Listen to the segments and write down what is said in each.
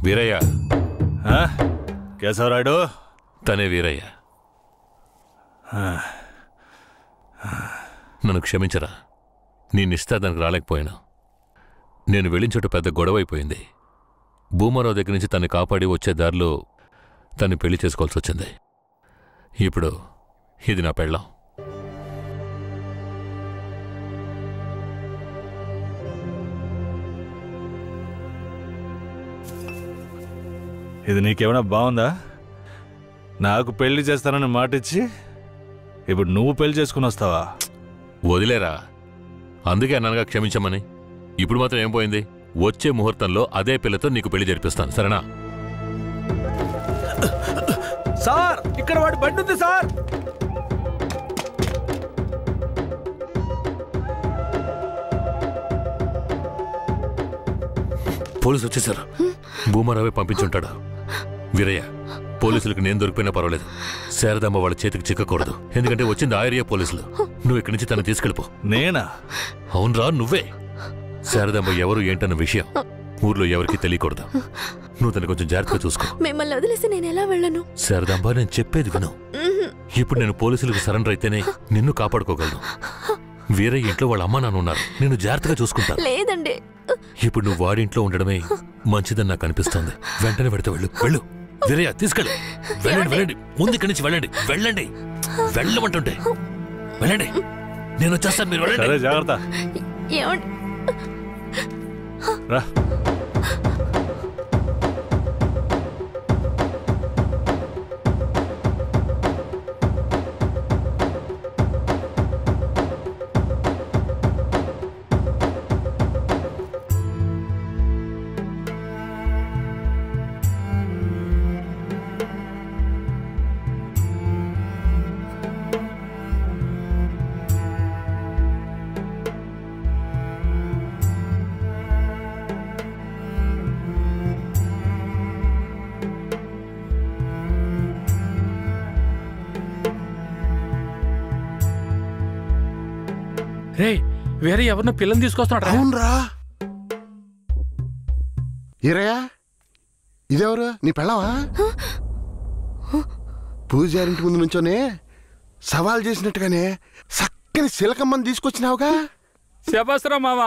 వీరయ్య. కేశవరాయుడు తనే వీరయ్య. నన్ను క్షమించరా. నీ నిశ్చితార్థానికి రాలేకపోయాను. నేను వెళ్ళిన చోట పెద్ద గొడవ అయిపోయింది. భూమారావు దగ్గర నుంచి తన్ని కాపాడి వచ్చే దారిలో తన్ని పెళ్లి చేసుకోవాల్సి వచ్చింది. ఇప్పుడు ఇది నా పెళ్ళాం. ఇది నీకేమైనా బాగుందా? నాకు పెళ్లి చేస్తానని మాటిచ్చి ఇప్పుడు నువ్వు పెళ్లి చేసుకుని వస్తావా? వదిలేరా. అందుకే అన్నానుగా క్షమించమని. ఇప్పుడు మాత్రం ఏం పోయింది? వచ్చే ముహూర్తంలో అదే పిల్లతో నీకు పెళ్లి జరిపిస్తాను, సరేనా? సార్, ఇక్కడ వాడి బండి ఉంది సార్. పోలీసు వచ్చేసారు. భూమారావే పంపించుంటాడు. వీరయ్య, పోలీసులకు నేను దొరికిపోయినా పర్వాలేదు. శారదమ్మ వాళ్ళ చేతికి చిక్కకూడదు. ఎందుకంటే వచ్చింది ఆ ఏరియా పోలీసులు. నువ్వు ఇక్కడి నుంచి తను తీసుకెళ్ళిపో. నేనా? అవునరా, నువ్వే. శారదమ్మ ఎవరు ఏంటన్న విషయం ఊర్లో ఎవరికి తెలియకూడదు. నువ్వు తను కొంచెం జాగ్రత్తగా చూసుకో. మిమ్మల్ని వదిలేసి నేను ఎలా వెళ్ళను? శారదమ్మ, నేను చెప్పేది విను. ఇప్పుడు నేను పోలీసులకు సరెండర్ అయితేనే నిన్ను కాపాడుకోగలను. వీరయ్య ఇంట్లో వాళ్ళ అమ్మ నాన్న ఉన్నారు. నేను జాగ్రత్తగా చూసుకుంటా. లేదండి, ఇప్పుడు నువ్వు వాడింట్లో ఉండడమే మంచిదని నాకు అనిపిస్తోంది. వెంటనే పెడితే వెళ్ళు. వెళ్ళు వీరయ్య, తీసుకెళ్ళు. వెళ్ళండి, వెళ్ళండి. ముందు ఇక్కడి నుంచి వెళ్ళండి. వెళ్ళండి, వెళ్ళమంటుంటే వెళ్ళండి. నేను వచ్చేస్తాను, మీరు వెళ్ళండి. జాగ్రత్త. రా. రే, వేరే ఎవరినో పిల్లని తీసుకొస్తున్నాడు. అవునరా. ఈరయ్యా, ఇదెవరు? నీ పెళ్ళవా? పూజారింటి ముందు నుంచోనే సవాల్ చేసినట్టుగానే చక్కని శిలకమ్మని తీసుకొచ్చినావుగా. శబాస్రా మామ,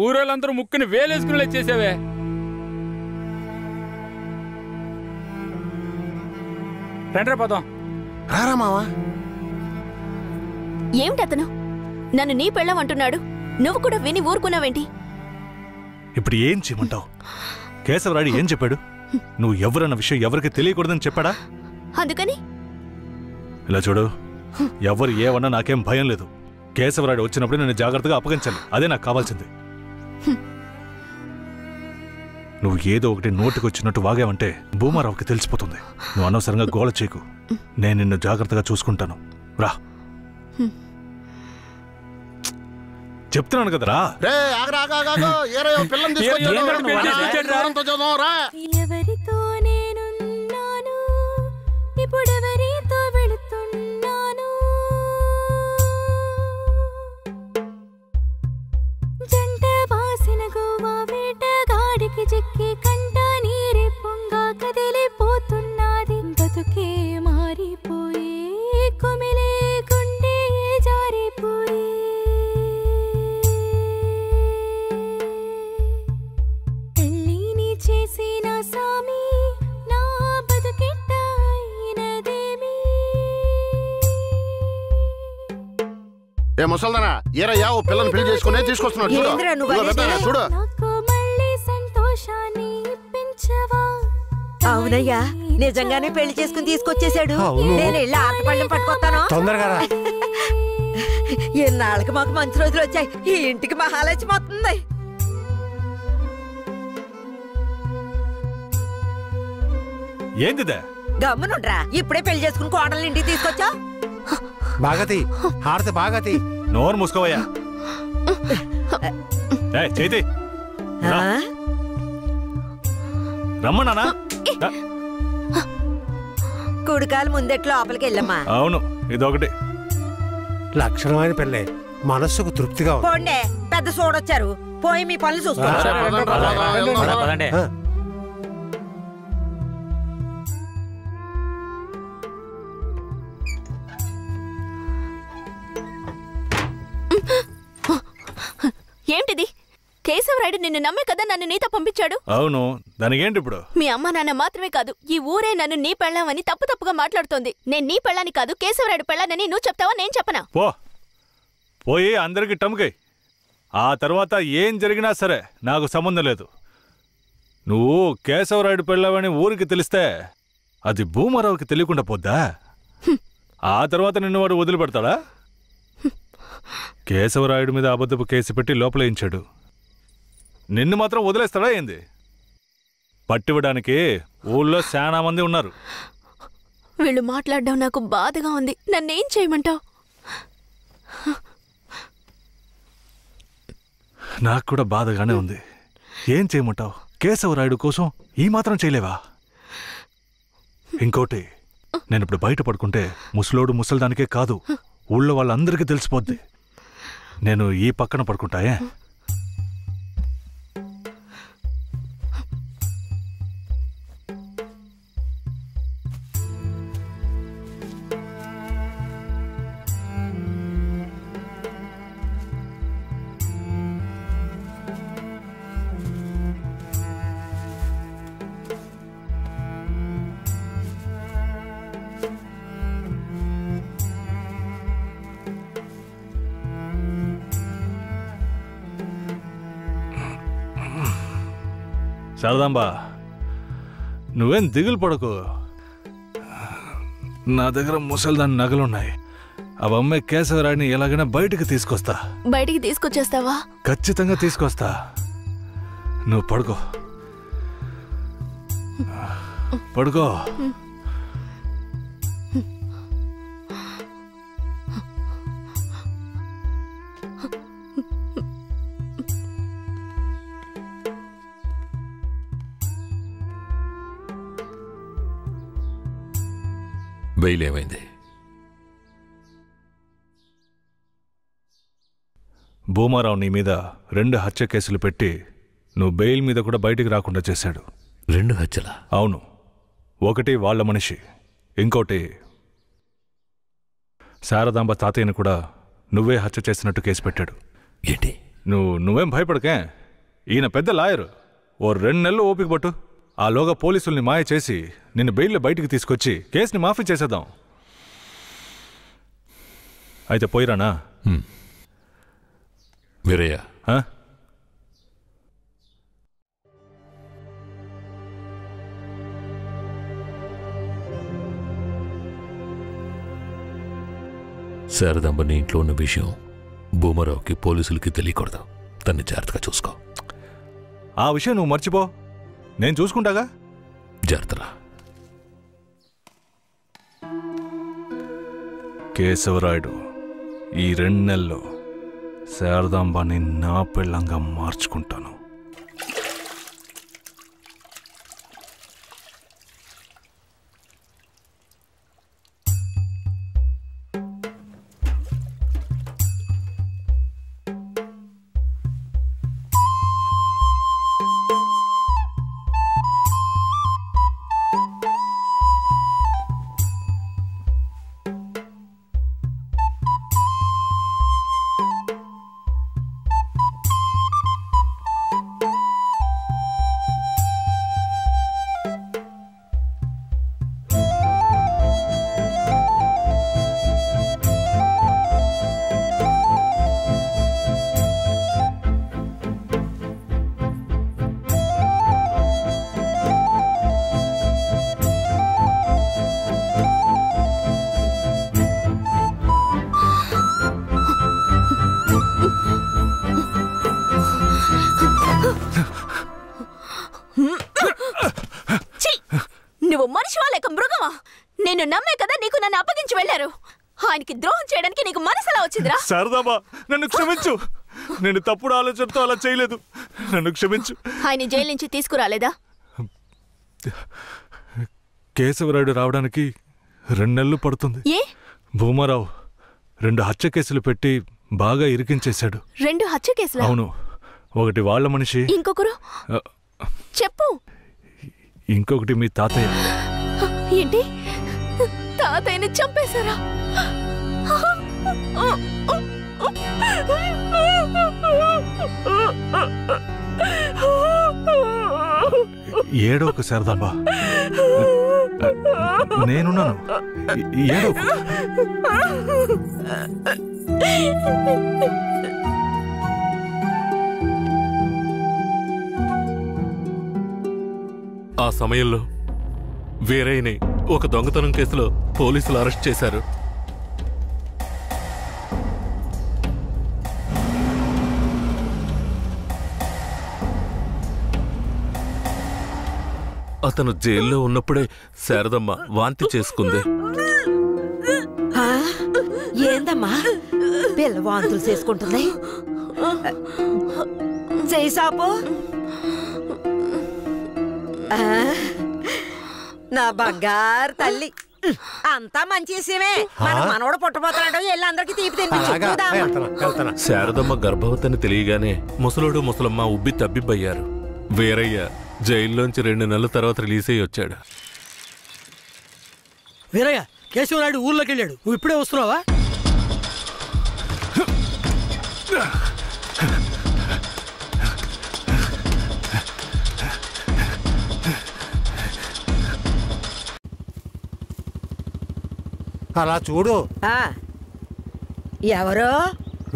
ఊరోళ్ళందరూ ముక్కుని వేలేసుకుని చేసావే. రండ్రా పోదాం. రారా మావా. ఏమిటతను నన్ను నీ పెళ్ళం అంటున్నాడు? నువ్వు కూడా విని ఊరుకున్నావేంటి? ఇప్పుడు ఏం చేయమంటావు? కేశవరాయుడు ఏం చెప్పాడు? నువ్వు ఎవరన్న విషయం ఎవరికి తెలియకూడదని చెప్పాడా? అందుకని ఇలా చూడు, ఎవరు ఏమన్నా నాకేం భయం లేదు. కేశవరాయుడు వచ్చినప్పుడు నేను జాగ్రత్తగా అప్పగించాలి. అదే నాకు కావాల్సింది. నువ్వు ఏదో ఒకటి నోటికి వచ్చినట్టు వాగావంటే భూమారావుకి తెలిసిపోతుంది. నువ్వు అనవసరంగా గోల చేయకు. నేను నిన్ను జాగ్రత్తగా చూసుకుంటాను. రా, చెప్తున్నాను కదరా. ఎవరితో నేనున్నాను, ఇప్పుడెవరితో వెళుతున్నాను? జంట బాసిన గోవా వేటగాడికి చిక్కి కంట నీరే పొంగా కదిలిపోతున్నది. బతుకే మారిపోయి కుమిలే గుండె జారిపోయి చేసిన సామి నా బతుకెట్ట అయినదేమి? ఏ ముసల్దానా, ఈరయ్యా ఓ పిల్లని పెళ్లి చేసుకునే తీసుకొస్తున్నాడు. చూడు. నాకు మళ్ళీ సంతోషాన్ని ఇప్పించవా? అవునయ్యా, నిజంగానే పెళ్లి చేసుకుని తీసుకొచ్చేసాడు. నేను వెళ్ళి ఆటపళ్ళం పట్టుకొస్తాను. తొందరగా. ఎన్నాళ్ళకి మాకు మంచి రోజులు వచ్చాయి. ఈ ఇంటికి మహాలక్ష్మి వస్తుంది. ఏందిదే? గమ్మునుండ్రా. ఇప్పుడే పెళ్లి చేసుకుని కోడల్ని ఇంటికి తీసుకొచ్చా. బాగతి హారతి బాగతి. నోరు మూసుకోవయ్యా. చేతి రమ్మన్నానా? కుడికాలు ముందెట్లు లోపలికి వెళ్ళమ్మా. అవును, ఇదొకటి లక్షణమైన పెళ్ళే. మనస్సుకు తృప్తిగా పోండే. పెద్ద సోడొచ్చారు. పోయి మీ పనులు చూసుకోండి. కేశవరాయుడు నిన్ను నమ్మే కదా నన్ను నీతో పంపించాడు. అవును, దానికేంటి ఇప్పుడు? మీ అమ్మ నాన్న మాత్రమే కాదు, ఈ ఊరే నన్ను నీ పెళ్ళామని తప్పుగా మాట్లాడుతోంది. నేను నీ పెళ్ళాని కాదు, కేశవరాయుడు పెళ్ళానని నువ్వు చెప్తావా నేను చెప్పనా? పోయి అందరికి టముకై. ఆ తర్వాత ఏం జరిగినా సరే నాకు సంబంధం లేదు. నువ్వు కేశవరాయుడు పెళ్ళావని ఊరికి తెలిస్తే అది భూమారావుకి తెలియకుండా పోద్దా? ఆ తర్వాత నిన్ను వాడు వదిలిపెడతాడా? కేశవరాయుడు మీద అబద్ధపు కేసు పెట్టి లోపలేయించాడు. నిన్ను మాత్రం వదిలేస్తాడా ఏంది? పట్టివ్వడానికి ఊళ్ళో చాలా మంది ఉన్నారు. వీళ్ళు మాట్లాడడం నాకు బాధగా ఉంది. నన్నేం చేయమంటావు? నాకు కూడా బాధగానే ఉంది. ఏం చేయమంటావు? కేశవరాయుడు కోసం ఈ మాత్రం చేయలేవా? ఇంకోటి, నేను ఇప్పుడు బయట పడుకుంటే ముసలోడు ముసలిదానికే కాదు, ఊళ్ళో వాళ్ళందరికీ తెలిసిపోద్ది. నేను ఈ పక్కన పడుకుంటాయే. శారదాంబా, నువ్వేం దిగులు పడకు. నా దగ్గర ముసల్దాని నగలున్నాయి. అవమ్మే కేశవరాయుడిని ఎలాగైనా బయటికి తీసుకొస్తా. బయటికి తీసుకొచ్చేస్తావా? ఖచ్చితంగా తీసుకొస్తా. నువ్వు పడుకో, పడుకో. బెయిల్ ఏమైంది? భూమారావు నీ మీద 2 హత్య కేసులు పెట్టి నువ్వు బెయిల్ మీద కూడా బయటికి రాకుండా చేశాడు. 2 హత్యలా? అవును. ఒకటి వాళ్ళ మనిషి, ఇంకోటి శారదాంబ తాతయ్యను కూడా నువ్వే హత్య చేసినట్టు కేసు పెట్టాడు. ఏంటి? నువ్వేం భయపడకే. ఈయన పెద్ద లాయరు. ఓ 2 నెలలు ఓపిక పట్టు. ఆలోగా పోలీసుల్ని మాయ చేసి నిన్ను బెయిల్లో బయటికి తీసుకొచ్చి కేసుని మాఫీ చేసేద్దాం. అయితే పోయిరానా? వీరయ్య, శారదాంబ నీ ఇంట్లో ఉన్న విషయం భూమారావుకి పోలీసులకి తెలియకూడదు. తన్ని జాగ్రత్తగా చూసుకో. ఆ విషయం నువ్వు మర్చిపో, నేను చూసుకుంటాగా. జాగ్రత్తరా. కేశవరాయుడు ఈ 2 నెలల్లో శారదాంబాని నా పెళ్ళంగా మార్చుకుంటాను. నువ్వు మనిషివా లేక మృగమా? నేను నమ్మే కదా నీకు నన్ను అప్పగించి వెళ్లారు. ఆయనకి ద్రోహం చేయడానికి నీకు మనసులా వచ్చిందిరా? శారదాంబా, నన్ను క్షమించు. నేను తప్పుడు ఆలోచనతో అలా చేయలేదు. నన్ను క్షమించు. ఆయన జైలు నుంచి తీసుకురాలేదా? కేశవరాయుడు రావడానికి 2 నెలలు పడుతుంది. ఏ? భూమారావు 2 హత్య కేసులు పెట్టి బాగా ఇరికించేశాడు. 2 హత్య కేసులా? అవును. ఒకటి వాళ్ళ మనిషి, ఇంకొకరు చెప్పు. ఇంకొకటి మీ తాతయ్య. ఏంటి? తాతయ్యని చంపేశారా? ఏడోకు శారదాంబ, నేనున్నాను. ఏడోకు. ఆ సమయంలో వీరయ్యని ఒక దొంగతనం కేసులో పోలీసులు అరెస్ట్ చేశారు. అతను జైల్లో ఉన్నప్పుడే శారదమ్మ వాంతి చేసుకుంది. ఏందమ్మా పిల్ల వాంతులు చేసుకుంటుంది? చేసాపు నా బంగారు తల్లి, అంతా మంచి విషయమే. మన మనవడు పుట్టబోతున్నాడు, వెళ్ళి అందరికి తీపి తినిపించు. శారదమ్మ గర్భవతిని తెలియగానే ముసలోడు ముసలమ్మ ఉబ్బి తబ్బిబ్బయ్యారు. వీరయ్య జైల్లోంచి 2 నెలల తర్వాత రిలీజ్ అయ్యి వచ్చాడు. వీరయ్య, కేశవనాయుడు ఊర్లోకి వెళ్ళాడు, నువ్వు ఇప్పుడే వస్తున్నావా? అలా చూడు. ఎవరో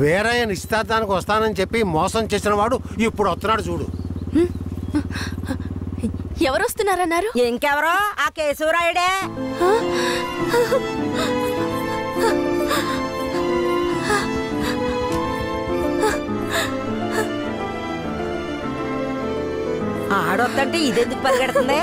వీరయ్య నిశ్చితార్థానికి వస్తానని చెప్పి మోసం చేసిన వాడు ఇప్పుడు వస్తున్నాడు చూడు. ఎవరొస్తున్నారన్నారు? ఇంకెవరో ఆ కేశవరాయుడే. ఆడొద్దంటే ఇదెందుకు పరిగెడుతుంది?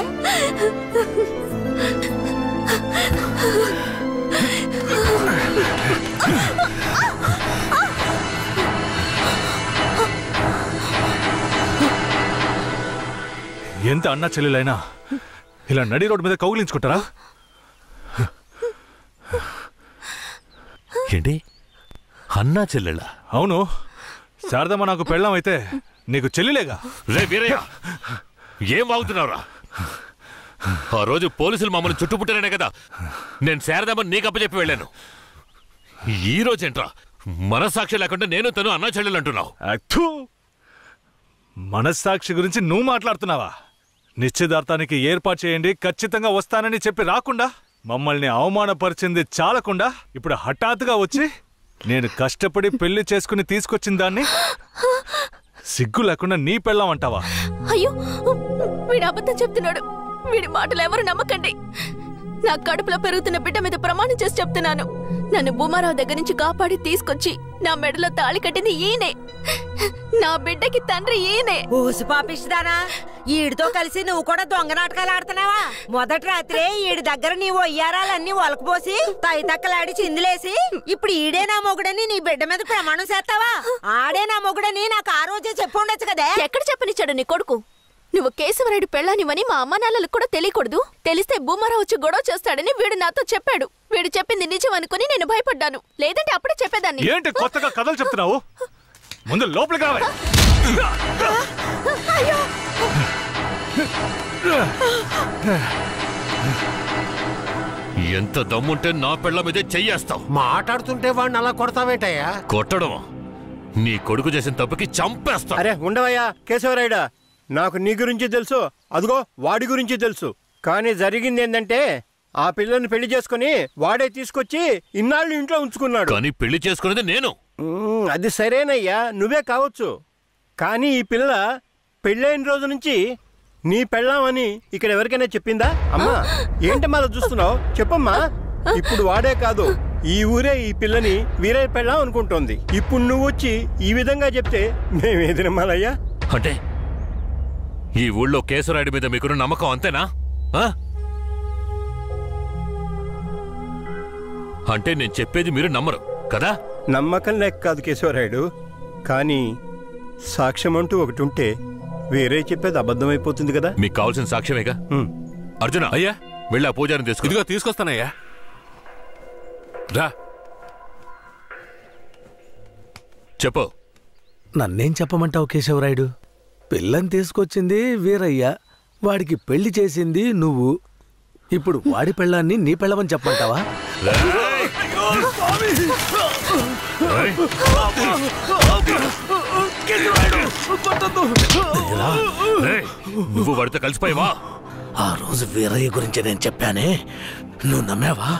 ఎంత అన్నా చెల్లెలైనా ఇలా నడి రోడ్డు మీద కౌగిలించుకుంటారా? ఏంటి అన్నా చెల్లెళ్ళా? అవును, శారదమ్మ నాకు పెళ్ళాం అయితే నీకు చెల్లిలేగా. రే వీరయ్య, ఏం వాగుతున్నావురా? ఆ రోజు పోలీసులు మమ్మల్ని చుట్టుముట్టారనే కదా నేను శారదమ్మని నీకు అప్పచెప్పి వెళ్ళాను. ఈ రోజేంట్రా మనస్సాక్షి లేకుండా నేను తను అన్నా చెల్లెలు అంటున్నావు? మనస్సాక్షి గురించి నువ్వు మాట్లాడుతున్నావా? నిశ్చితార్థానికి ఏర్పాటు చేయండి, ఖచ్చితంగా వస్తానని చెప్పి రాకుండా మమ్మల్ని అవమానపరిచింది చాలకుండా ఇప్పుడు హఠాత్తుగా వచ్చి నేను కష్టపడి పెళ్లి చేసుకుని తీసుకొచ్చిన దాన్ని సిగ్గు లేకుండా నీ పెళ్ళాం అంటావా? అయ్యో, వీడు అబద్ధం చెప్తున్నాడు. వీడి మాటలు ఎవరు నమ్మకండి. నా కడుపులో పెరుగుతున్న బిడ్డ మీద ప్రమాణం చేసి చెప్తున్నాను. నన్ను భూమారావు దగ్గర నుంచి కాపాడి తీసుకొచ్చి నా మెడలో తాళి కట్టింది ఈయనే. నా బిడ్డకి తండ్రి ఈయనే. ఊసి పాపిస్తానా? ఈడితో కలిసి నువ్వు కూడా దొంగ నాటకాలు ఆడుతున్నావా? మొదటి రాత్రే ఈడి దగ్గర నీ ఒయ్యారాలన్నీ ఒలకపోసి తైతక్కలాడి చిందులేసి ఇప్పుడు ఈడే నా మొగుడని నీ బిడ్డ మీద ప్రమాణం చేస్తావా? ఆడే నా మొగుడని నాకు ఆ రోజే చెప్పు ఉండొచ్చు కదే. ఎక్కడ చెప్పనిచ్చాడు నీ కొడుకు? నువ్వు కేశవరాయుడు పెళ్ళానివని మా అమ్మ నాన్నలకు కూడా తెలియకూడదు. తెలిస్తే భూమారావు వచ్చి గొడవ చేస్తాడని వీడు నాతో చెప్పాడు. వీడు చెప్పింది నిజం అనుకుని నేను భయపడ్డాను, లేదంటే అప్పుడే చెప్పేదాన్ని. ఏంటి కొత్తగా కథలు చెప్తున్నావు? ముందు లోపలికి రావే. ఎంత దమ్ముంటే నా పెళ్ళ మీదే చెయ్యేస్తావు? మాట్లాడుతుంటే వాడిని అలా కొడతావేంటయ్యా? కొట్టడమా? నీ కొడుకు చేసిన తప్పుకి చంపేస్తా. అరే ఉండవయ్యా కేశవరాయుడా, నాకు నీ గురించి తెలుసు, అదిగో వాడి గురించి తెలుసు. కానీ జరిగింది ఏంటంటే ఆ పిల్లని పెళ్లి చేసుకుని వాడే తీసుకొచ్చి ఇన్నాళ్ళు ఇంట్లో ఉంచుకున్నాడు. కానీ పెళ్లి చేసుకునేది నేను. అది సరేనయ్యా, నువ్వే కావచ్చు. కానీ ఈ పిల్ల పెళ్ళైన రోజు నుంచి నీ పెళ్ళామని ఇక్కడ ఎవరికైనా చెప్పిందా? అమ్మా ఏంటమ్మా అలా చూస్తున్నావు? చెప్పమ్మా. ఇప్పుడు వాడే కాదు, ఈ ఊరే ఈ పిల్లని వీరయ్య పెళ్ళాం అనుకుంటోంది. ఇప్పుడు నువ్వు వచ్చి ఈ విధంగా చెప్తే మేమేది నమ్మాలయ్యా? అంటే ఈ ఊళ్ళో కేశవరాయుడి మీద మీకున్న నమ్మకం అంతేనా? అంటే నేను చెప్పేది మీరు నమ్మరు కదా? నమ్మకం లేక కాదు కేశవరాయుడు, కానీ సాక్ష్యం అంటూ ఒకటి ఉంటే వేరే చెప్పేది అబద్ధమైపోతుంది కదా. మీకు కావాల్సిన సాక్ష్యమేగా. అర్జున, అయ్యా వెళ్ళి ఆ పూజారిని తీసుకు. ఇదిగో తీసుకొస్తానయ్యా. రా. చెప్పు. నన్నేం చెప్పమంటావు కేశవరాయుడు? పిల్లని తీసుకొచ్చింది వీరయ్య, వాడికి పెళ్లి చేసింది నువ్వు. ఇప్పుడు వాడి పెళ్ళాన్ని నీ పెళ్ళమని చెప్పమంటావా? నువ్వు వాడితో కలిసిపోయావా? ఆ రోజు వీరయ్య గురించి నేను చెప్పానే, నువ్వు నమ్మావా?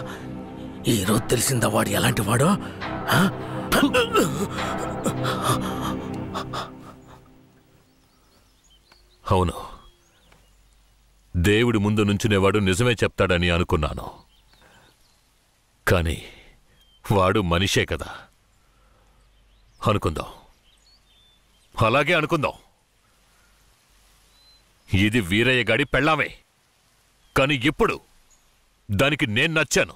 ఈ రోజు తెలిసిందా వాడు ఎలాంటి వాడో? అవును, దేవుడి ముందు నుంచునేవాడు నిజమే చెప్తాడని అనుకున్నాను. కానీ వాడు మనిషే కదా. అనుకుందాం, అలాగే అనుకుందాం. ఇది వీరయ్య గాడి పెళ్ళామే. కానీ ఇప్పుడు దానికి నేను నచ్చాను.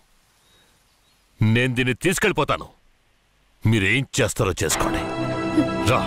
నేను దీన్ని తీసుకెళ్ళిపోతాను. మీరేం చేస్తారో చేసుకోండి. రా.